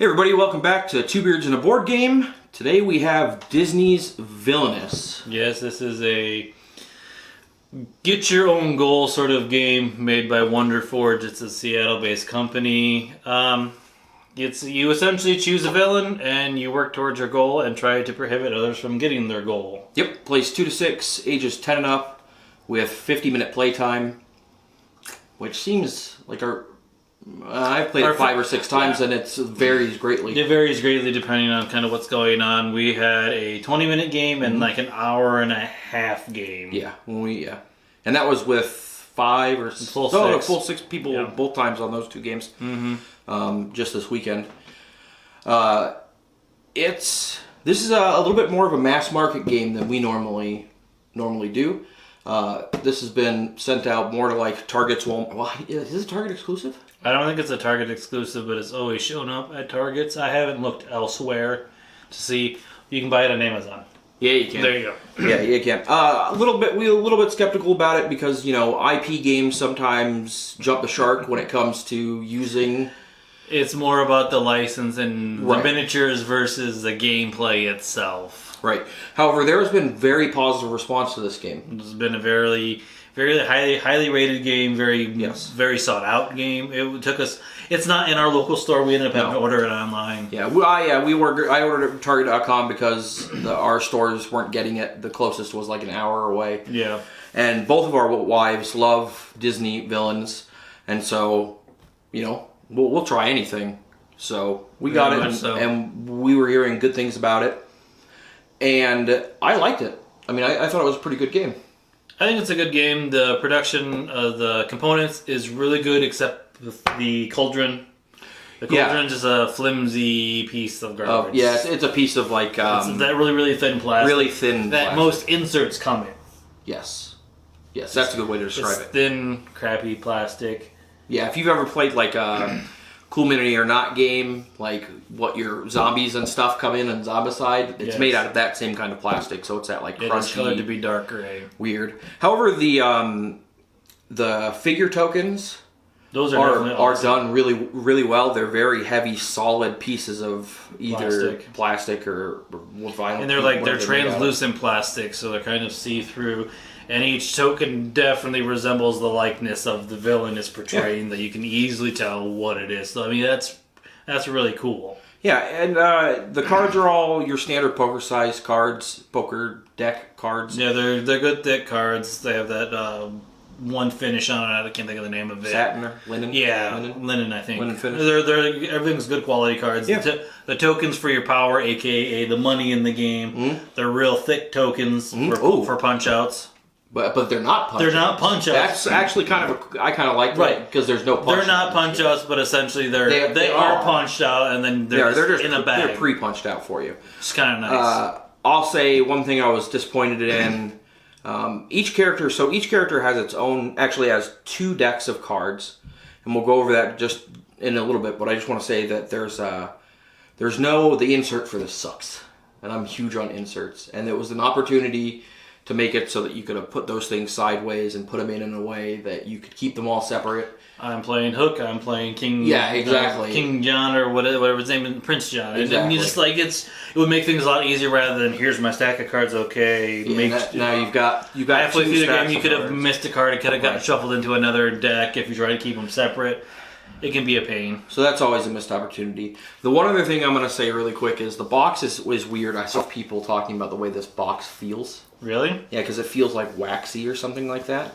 Hey everybody, welcome back to Two Beards and a Board Game. Today we have Disney's Villainous. Yes, this is a get your own goal sort of game made by Wonder Forge. It's a Seattle-based company. You essentially choose a villain and you work towards your goal and try to prohibit others from getting their goal. Yep, plays 2 to 6, ages 10 and up, with 50-minute playtime, which seems like I've played it 5 or 6 times, and it varies greatly. It varies greatly depending on kind of what's going on. We had a 20-minute game and like an hour and a half game. Yeah, and that was with 5 or full 6 people both times on those 2 games. Just this weekend. This is a little bit more of a mass market game than we normally do. This has been sent out more to like Target's. Well, is it Target exclusive? I don't think it's a Target exclusive, but it's always shown up at Targets. I haven't looked elsewhere to see. You can buy it on Amazon. Yeah, you can. There you go. Yeah, you can. We're a little bit skeptical about it because IP games sometimes jump the shark when it comes to using. It's more about the license and the miniatures versus the gameplay itself. Right. However, there has been very positive response to this game. It's been a very highly rated game, very sought out game. It took us. It's not in our local store. We ended up having to order it online. Yeah, I ordered it at Target.com because our stores weren't getting it. The closest was like an hour away. Yeah. And both of our wives love Disney villains, and so we'll try anything. So we got it, and we were hearing good things about it, and I liked it. I mean, I thought it was a pretty good game. I think it's a good game. The production of the components is really good, except the cauldron. The cauldron's just a flimsy piece of garbage. It's a piece of like... it's that really thin plastic. Really thin that plastic. Most inserts come in. Yes, that's a good way to describe it. Thin, crappy plastic. Yeah, if you've ever played like a Cool Mini or Not game, like what your zombies and stuff come in and Zombicide, it's made out of that same kind of plastic, so it's that like crunchy. It's colored to be dark gray. Weird. However, the figure tokens those are done really well. They're very heavy, solid pieces of either plastic or vinyl. And they're translucent plastic, so they're kind of see-through. And each token definitely resembles the likeness of the villain it's portraying, that you can easily tell what it is. So I mean, that's really cool. Yeah, and the cards are all your standard poker-sized cards, poker deck cards. Yeah, they're good thick cards. They have that one finish on it. I can't think of the name of it. Satin or linen? Yeah, linen I think. Linen finish. Everything's good quality cards. Yeah. The tokens for your power, a.k.a. the money in the game, they're real thick tokens for punch-outs. But they're not punch-outs. They're not punch-outs. That's actually I kind of like that because there's no punch-outs. They're not punch-outs, but essentially they are punched out, and then they're just in a bag. They're pre-punched out for you. It's kind of nice. I'll say one thing I was disappointed in. Each character has its own, actually has 2 decks of cards, and we'll go over that just in a little bit, but I just want to say that the insert for this sucks, and I'm huge on inserts, and it was an opportunity to make it so that you could have put those things sideways and put them in a way that you could keep them all separate. I'm playing Hook. I'm playing King. Yeah, exactly. King John or whatever his name is, Prince John. Exactly. And you just it would make things a lot easier rather than here's my stack of cards. Okay, now you've got halfway through the game you could have missed a card. It could have gotten shuffled into another deck if you try to keep them separate. It can be a pain. So that's always a missed opportunity. The one other thing I'm going to say really quick is the box is weird. I saw people talking about the way this box feels. Really? Yeah, because it feels like waxy or something like that.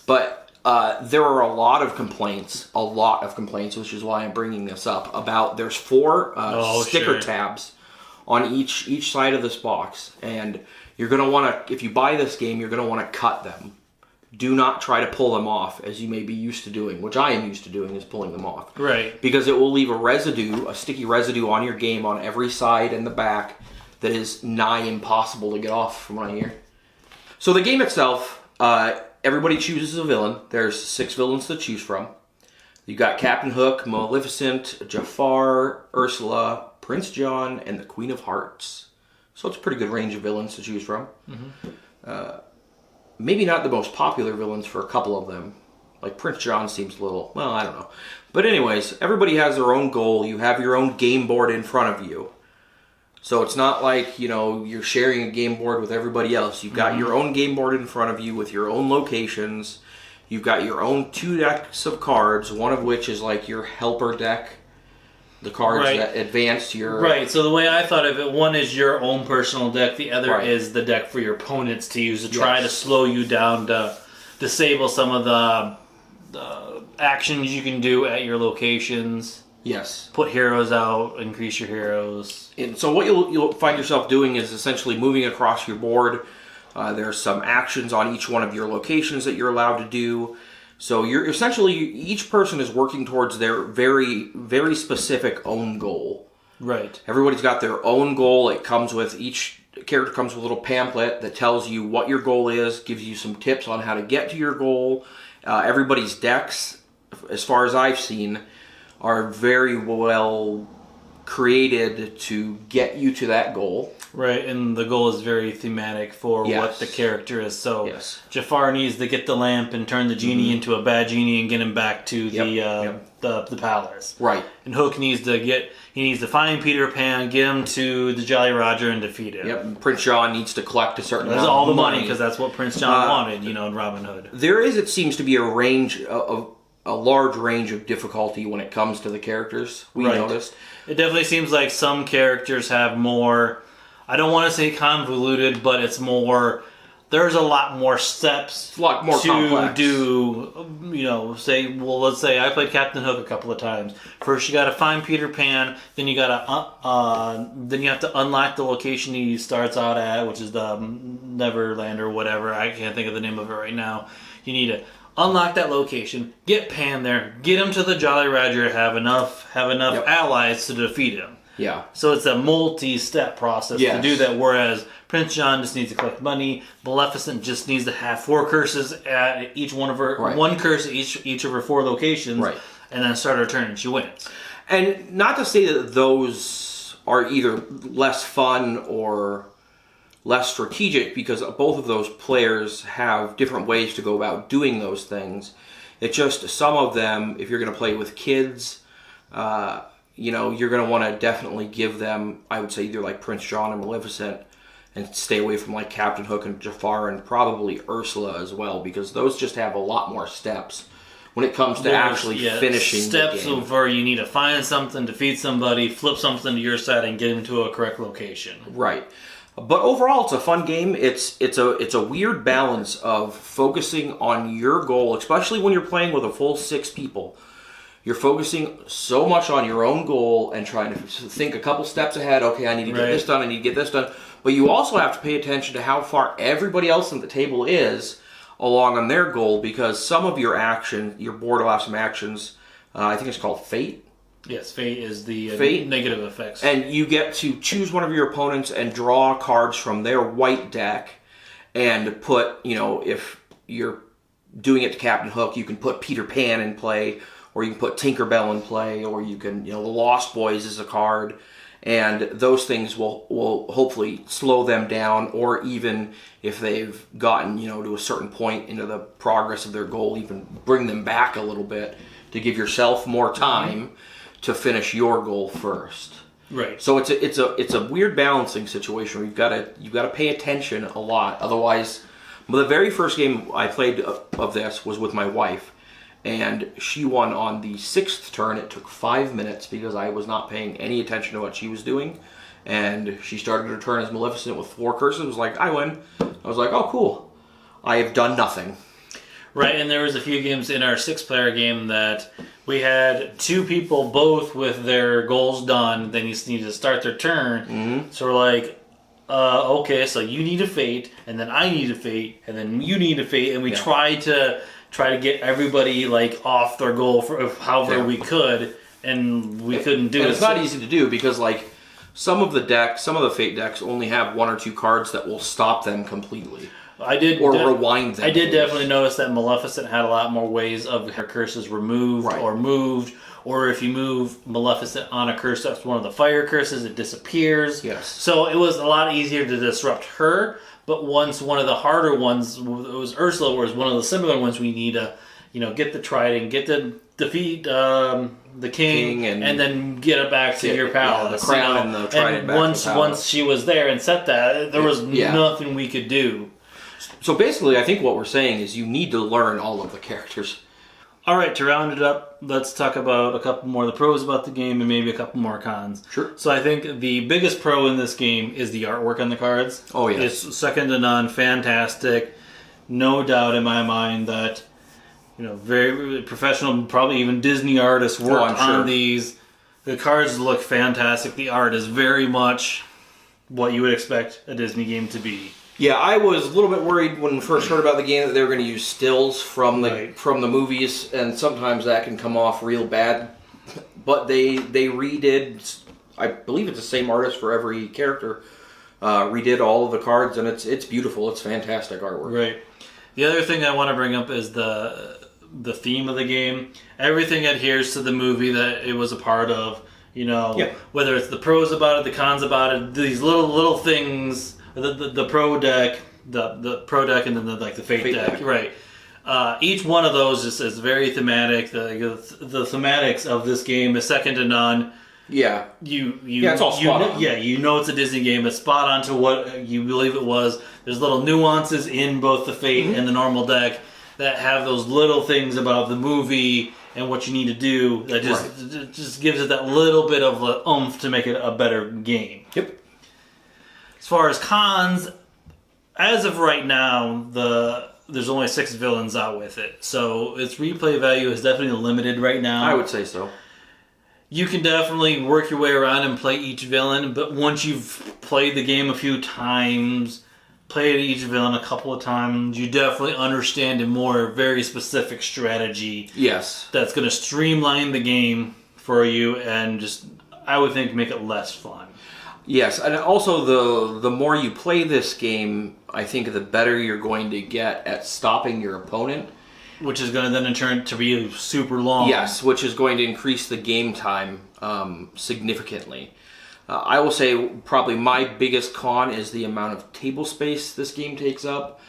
But there are a lot of complaints, which is why I'm bringing this up, about there's 4 sticker tabs on each side of this box. And you're going to want to, if you buy this game, you're going to want to cut them. Do not try to pull them off as you may be used to doing, which I am used to doing, is pulling them off. Right. Because it will leave a sticky residue on your game on every side and the back that is nigh impossible to get off from what I hear. So the game itself, everybody chooses a villain. There's 6 villains to choose from. You got Captain Hook, Maleficent, Jafar, Ursula, Prince John, and the Queen of Hearts. So it's a pretty good range of villains to choose from. Maybe not the most popular villains for a couple of them. Like Prince John seems a little, well, I don't know. But anyways, everybody has their own goal. You have your own game board in front of you. So it's not like, you're sharing a game board with everybody else. You've got your own game board in front of you with your own locations. You've got your own 2 decks of cards, one of which is like your helper deck. The cards that advance your... Right, so the way I thought of it, one is your own personal deck, the other is the deck for your opponents to use to try to slow you down, to disable some of the actions you can do at your locations. Yes. Put heroes out, increase your heroes. And so what you'll find yourself doing is essentially moving across your board. There's some actions on each one of your locations that you're allowed to do. So you're essentially, each person is working towards their very, very specific own goal. Right. Everybody's got their own goal. Each character comes with a little pamphlet that tells you what your goal is, gives you some tips on how to get to your goal. Everybody's decks, as far as I've seen, are very well created to get you to that goal. Right, and the goal is very thematic for what the character is. So Jafar needs to get the lamp and turn the genie into a bad genie and get him back to the palace. Right. And Hook needs to find Peter Pan, get him to the Jolly Roger, and defeat him. Yep. And Prince John needs to collect a certain amount of all the money because that's what Prince John wanted, in Robin Hood. There is, it seems to be a large range of difficulty when it comes to the characters. We noticed. It definitely seems like some characters have more, I don't want to say convoluted, but it's more, there's a lot more steps a lot more to complex. Do, let's say I played Captain Hook a couple of times. First you got to find Peter Pan, then you have to unlock the location he starts out at, which is the Neverland or whatever. I can't think of the name of it right now. You need to unlock that location, get Pan there, get him to the Jolly Roger, have enough allies to defeat him. Yeah. So it's a multi-step process to do that, whereas Prince John just needs to collect money, Maleficent just needs to have 4 curses at each one of her, one curse at each of her 4 locations, and then start her turn and she wins. And not to say that those are either less fun or less strategic, because both of those players have different ways to go about doing those things. It's just some of them, if you're going to play with kids, you're going to want to definitely give them, I would say, either like Prince John or Maleficent, and stay away from like Captain Hook and Jafar and probably Ursula as well, because those just have a lot more steps when it comes to actually finishing steps the game. Where you need to find something, defeat somebody, flip something to your side, and get them to a correct location. Right. But overall, it's a fun game. It's a weird balance of focusing on your goal, especially when you're playing with a full 6 people. You're focusing so much on your own goal and trying to think a couple steps ahead. Okay, I need to get this done. I need to get this done. But you also have to pay attention to how far everybody else at the table is along on their goal, because some of your board will have some actions. I think it's called Fate. Yes, Fate is the negative effects. And you get to choose one of your opponents and draw cards from their white deck and put, if you're doing it to Captain Hook, you can put Peter Pan in play, or you can put Tinkerbell in play, or you can, the Lost Boys is a card. And those things will hopefully slow them down, or even if they've gotten, to a certain point into the progress of their goal, even bring them back a little bit to give yourself more time to finish your goal first. Right. So it's a weird balancing situation where you've got to pay attention a lot. Otherwise, the very first game I played of this was with my wife, and she won on the 6th turn. It took 5 minutes because I was not paying any attention to what she was doing, and she started her turn as Maleficent with 4 curses. It was like, I win. I was like, oh cool, I have done nothing. Right, and there was a few games in our 6-player game that we had 2 people both with their goals done. They just need to start their turn. Mm-hmm. So we're like, okay, so you need a fate, and then I need a fate, and then you need a fate, and we tried to get everybody like off their goal for however we could, and we couldn't do it. It's not easy to do because like some of the fate decks only have 1 or 2 cards that will stop them completely. Rewind them. I did definitely notice that Maleficent had a lot more ways of her curses removed or moved, or if you move Maleficent on a curse that's one of the fire curses, it disappears. Yes. So it was a lot easier to disrupt her, but once one of the harder ones, it was Ursula, was one of the similar ones we need to get the trident, get to defeat the king and then get it back to your palace. The crown and the trident and back once to the palace. once she was there and set that, there was nothing we could do. So basically, I think what we're saying is you need to learn all of the characters. All right, to round it up, let's talk about a couple more of the pros about the game and maybe a couple more cons. Sure. So I think the biggest pro in this game is the artwork on the cards. Oh, yes. It's second to none, fantastic. No doubt in my mind that, very professional, probably even Disney artists worked on these. The cards look fantastic. The art is very much what you would expect a Disney game to be. Yeah, I was a little bit worried when we first heard about the game that they were going to use stills from the movies, and sometimes that can come off real bad. But they redid, I believe it's the same artist for every character, redid all of the cards, and it's beautiful. It's fantastic artwork. Right. The other thing I want to bring up is the theme of the game. Everything adheres to the movie that it was a part of. Whether it's the pros about it, the cons about it, these little things. The pro deck, the pro deck, and then the fate deck. Right. Each one of those is very thematic. The thematics of this game is second to none. Yeah. It's all spot on. It's a Disney game. It's spot on to what you believe it was. There's little nuances in both the fate and the normal deck that have those little things about the movie and what you need to do that just gives it that little bit of oomph to make it a better game. Yep. As far as cons, as of right now, there's only 6 villains out with it. So its replay value is definitely limited right now. I would say so. You can definitely work your way around and play each villain, but once you've played the game a few times, played each villain a couple of times, you definitely understand a more very specific strategy. Yes. That's going to streamline the game for you and just, I would think, make it less fun. Yes, and also the more you play this game, I think the better you're going to get at stopping your opponent. Which is going to then in turn to be super long. Yes, which is going to increase the game time significantly. I will say probably my biggest con is the amount of table space this game takes up.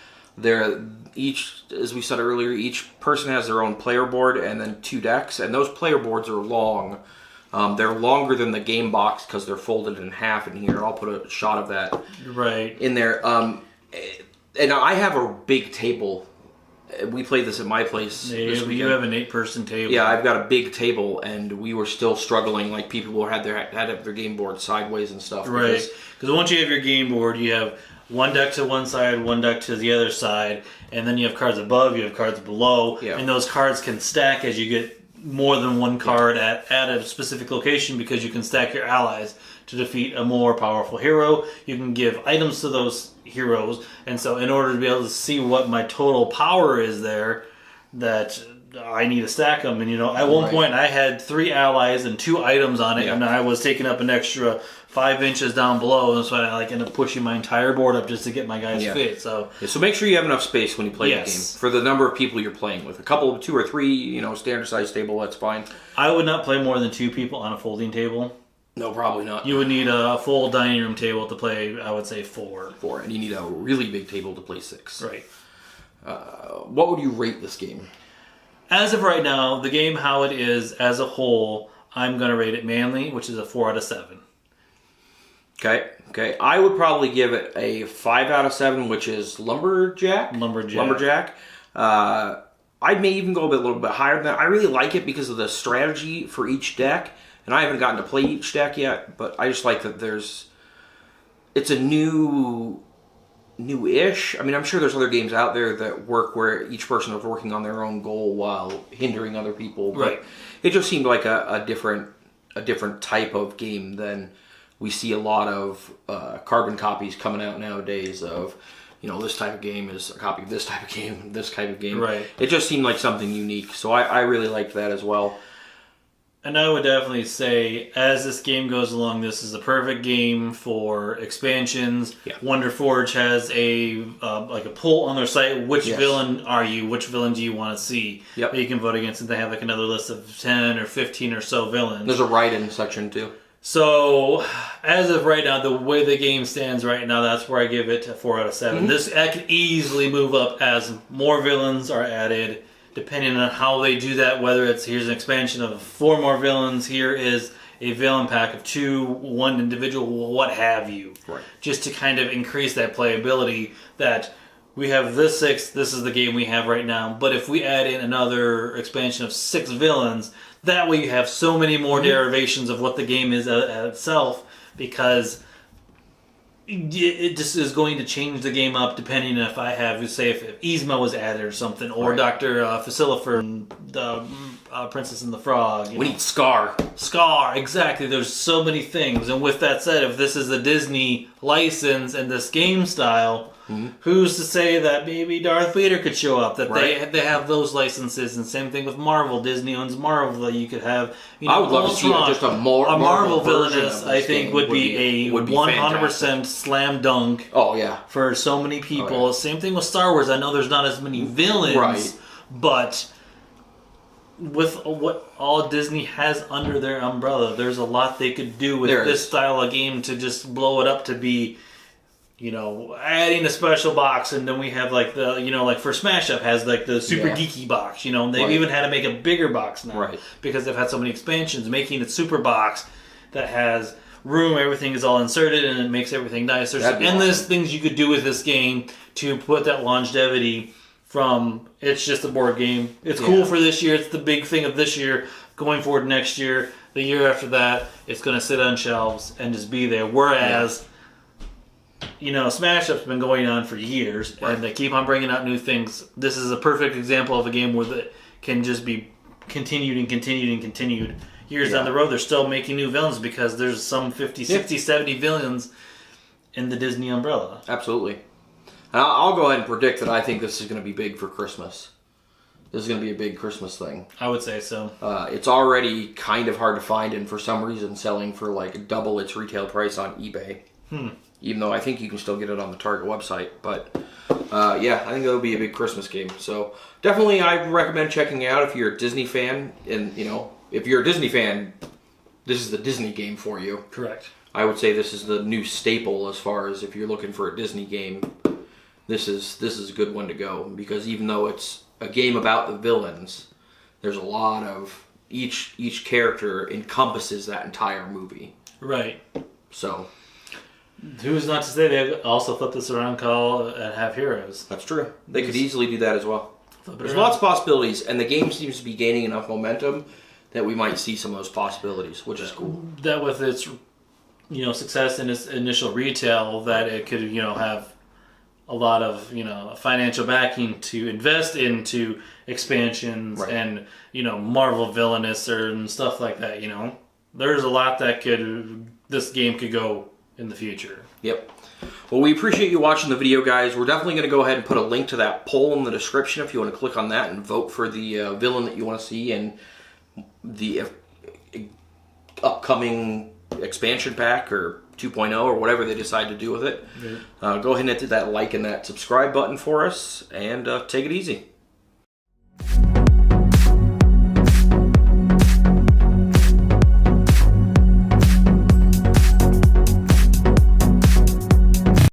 As we said earlier, each person has their own player board and then 2 decks, and those player boards are long. They're longer than the game box because they're folded in half in here. I'll put a shot of that in there. And I have a big table. We played this at my place. Yeah, you have an 8-person table. Yeah, I've got a big table, and we were still struggling. Like people had their game board sideways and stuff. Right. Because once you have your game board, you have one deck to one side, one deck to the other side, and then you have cards above, you have cards below, and those cards can stack as you get more than one card at a specific location because you can stack your allies to defeat a more powerful hero. You can give items to those heroes, and so in order to be able to see what my total power is there, that I need to stack them. And at one point I had 3 allies and 2 items on it, and I was taking up an extra 5 inches down below, and so I ended up pushing my entire board up just to get my guys fit. So make sure you have enough space when you play the game for the number of people you're playing with. A couple, 2 or 3, standard size table, that's fine. I would not play more than 2 people on a folding table. No, probably not. You would need a full dining room table to play, I would say, 4. 4, and you need a really big table to play 6. Right. What would you rate this game? As of right now, the game how it is as a whole, I'm going to rate it manly, which is a 4 out of 7. Okay. I would probably give it a 5 out of 7, which is lumberjack. I may even go a little bit higher than that. I really like it because of the strategy for each deck. And I haven't gotten to play each deck yet, but I just like that it's a new-ish. I mean, I'm sure there's other games out there that work where each person is working on their own goal while hindering other people. But it just seemed like a different type of game than we see a lot of carbon copies coming out nowadays of, this type of game is a copy of this type of game, this type of game. Right. It just seemed like something unique. So I really liked that as well. And I would definitely say, as this game goes along, this is a perfect game for expansions. Yeah. Wonder Forge has a poll on their site. Which villain are you? Which villain do you want to see? Yep. That you can vote against, and they have another list of 10 or 15 or so villains. There's a write-in section too. So, as of right now, the way the game stands right now, that's where I give it a 4 out of 7. I could easily move up as more villains are added. depending on how they do that, whether it's here's an expansion of 4 more villains, here is a villain pack of 2, 1 individual, what have you. Right. Just to kind of increase that playability that we have this 6, this is the game we have right now. But if we add in another expansion of 6 villains, that way you have so many more derivations of what the game is itself, because it just is going to change the game up depending if I have, say, if Yzma was added or something, or Dr. Facilla from the Princess and the Frog. We need Scar. Scar, exactly. There's so many things. And with that said, if this is a Disney license and this game style, who's to say that maybe Darth Vader could show up? That they have those licenses, and same thing with Marvel. Disney owns Marvel. That you could have. I would love to see just a Marvel Villainous. I think would be 100% slam dunk. Oh yeah, for so many people. Same thing with Star Wars. I know there's not as many villains, but with what all Disney has under their umbrella, there's a lot they could do with this style of game to just blow it up to be. Adding a special box, and then we have like the, like for Smash Up has like the super geeky box, they've even had to make a bigger box now, because they've had so many expansions, making it super box that has room, everything is all inserted, and it makes everything nice. There's endless things you could do with this game to put that longevity from, it's just a board game. It's cool for this year, it's the big thing of this year, going forward next year, the year after that, it's going to sit on shelves and just be there, whereas... Smash Up's been going on for years, and they keep on bringing out new things. This is a perfect example of a game where it can just be continued and continued and continued. Years down the road, they're still making new villains because there's some 50, 60, 70 villains in the Disney umbrella. Absolutely. And I'll go ahead and predict that I think this is going to be big for Christmas. This is going to be a big Christmas thing. I would say so. It's already kind of hard to find, and for some reason selling for like double its retail price on eBay. Even though I think you can still get it on the Target website. But, I think it'll be a big Christmas game. So, definitely I recommend checking it out if you're a Disney fan. And, if you're a Disney fan, this is the Disney game for you. Correct. I would say this is the new staple as far as if you're looking for a Disney game. This is a good one to go. Because even though it's a game about the villains, there's a lot of... Each character encompasses that entire movie. Right. So... Who's not to say they also flip this around, call and have heroes? That's true. They could easily do that as well. There's lots of possibilities, and the game seems to be gaining enough momentum that we might see some of those possibilities, which is cool. That with its, success in its initial retail, that it could, have a lot of, financial backing to invest into expansions and, Marvel Villainous and stuff like that. There's a lot that this game could go in the future. Yep. Well, we appreciate you watching the video, guys. We're definitely going to go ahead and put a link to that poll in the description if you want to click on that and vote for the villain that you want to see in the upcoming expansion pack or 2.0 or whatever they decide to do with it. Go ahead and hit that like and that subscribe button for us, and take it easy.